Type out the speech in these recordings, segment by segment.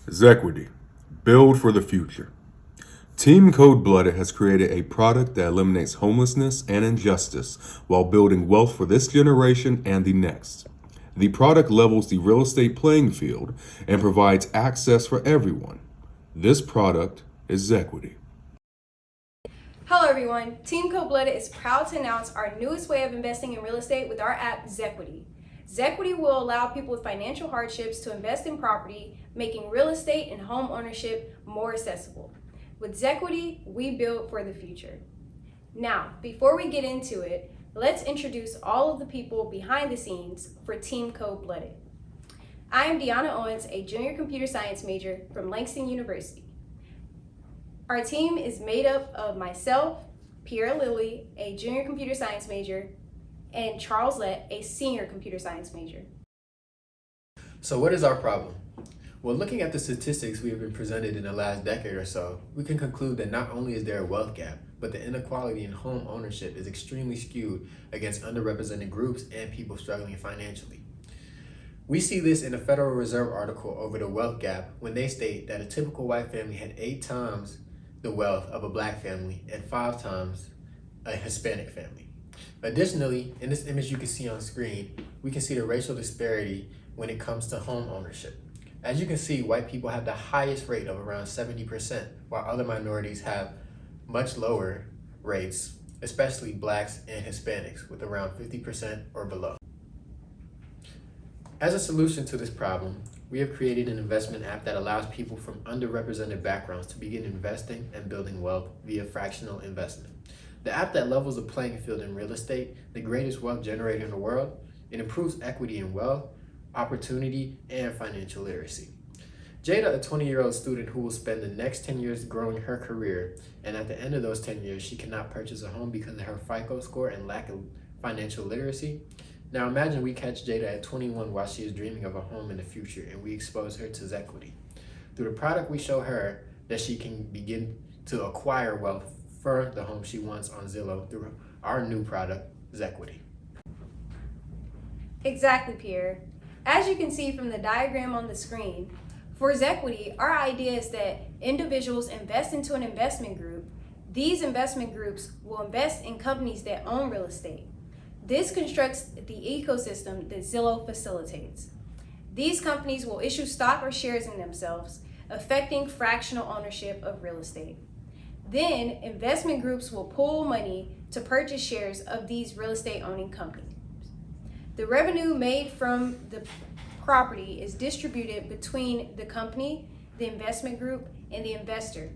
Zequity. Build for the future. Team CodeBlooded has created a product that eliminates homelessness and injustice while building wealth for this generation and the next. The product levels the real estate playing field and provides access for everyone. This product is Zequity. Hello everyone, Team CodeBlooded is proud to announce our newest way of investing in real estate with our app, Zequity. Zequity will allow people with financial hardships to invest in property, making real estate and home ownership more accessible. With Zequity, we build for the future. Now, before we get into it, let's introduce all of the people behind the scenes for Team CodeBlooded. I am Deanna Owens, a junior computer science major from Langston University. Our team is made up of myself, Pierre Lilly, a junior computer science major, and Charles Lett, a senior computer science major. So what is our problem? Well, looking at the statistics we have been presented in the last decade or so, we can conclude that not only is there a wealth gap, but the inequality in home ownership is extremely skewed against underrepresented groups and people struggling financially. We see this in a Federal Reserve article over the wealth gap when they state that a typical white family had 8 times the wealth of a black family and 5 times a Hispanic family. Additionally, in this image you can see on screen, we can see the racial disparity when it comes to home ownership. As you can see, white people have the highest rate of around 70%, while other minorities have much lower rates, especially blacks and Hispanics, with around 50% or below. As a solution to this problem, we have created an investment app that allows people from underrepresented backgrounds to begin investing and building wealth via fractional investment. The app that levels the playing field in real estate, the greatest wealth generator in the world, it improves equity in wealth, opportunity, and financial literacy. Jada, a 20-year-old student who will spend the next 10 years growing her career, and at the end of those 10 years, she cannot purchase a home because of her FICO score and lack of financial literacy. Now imagine we catch Jada at 21 while she is dreaming of a home in the future, and we expose her to Zequity. Through the product, we show her that she can begin to acquire wealth for the home she wants on Zillow through our new product, Zequity. Exactly, Pierre. As you can see from the diagram on the screen, for Zequity, our idea is that individuals invest into an investment group. These investment groups will invest in companies that own real estate. This constructs the ecosystem that Zillow facilitates. These companies will issue stock or shares in themselves, affecting fractional ownership of real estate. Then, investment groups will pool money to purchase shares of these real estate owning companies. The revenue made from the property is distributed between the company, the investment group, and the investor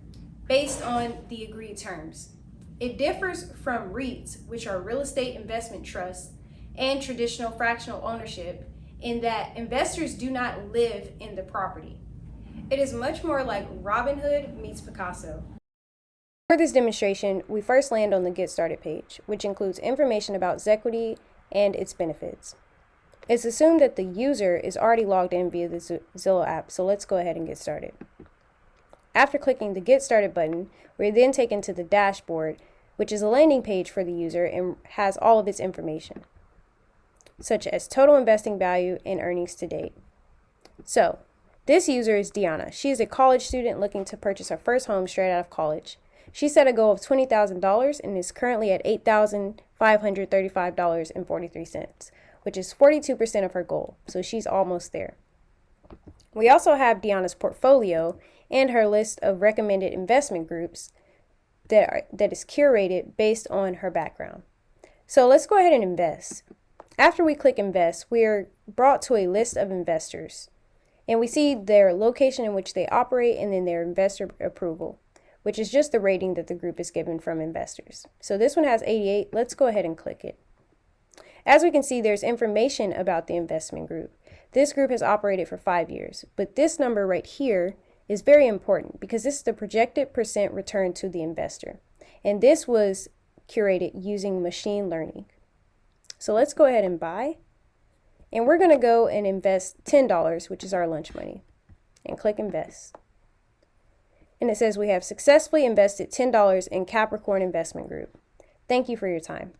based on the agreed terms. It differs from REITs, which are real estate investment trusts, and traditional fractional ownership in that investors do not live in the property. It is much more like Robinhood meets Picasso. For this demonstration, we first land on the Get Started page, which includes information about Zequity and its benefits. It's assumed that the user is already logged in via the Zillow app, so let's go ahead and get started. After clicking the Get Started button, we're then taken to the dashboard, which is a landing page for the user and has all of its information, such as total investing value and earnings to date. So, this user is Deanna. She is a college student looking to purchase her first home straight out of college. She set a goal of $20,000 and is currently at $8,535.43, which is 42% of her goal, so she's almost there. We also have Deanna's portfolio and her list of recommended investment groups that is curated based on her background. So let's go ahead and invest. After we click invest, we are brought to a list of investors, and we see their location in which they operate and then their investor approval, which is just the rating that the group is given from investors. So this one has 88. Let's go ahead and click it. As we can see, there's information about the investment group. This group has operated for 5 years, but this number right here is very important because this is the projected percent return to the investor. And this was curated using machine learning. So let's go ahead and buy. And we're going to go and invest $10, which is our lunch money, and click invest. And it says we have successfully invested $10 in Capricorn Investment Group. Thank you for your time.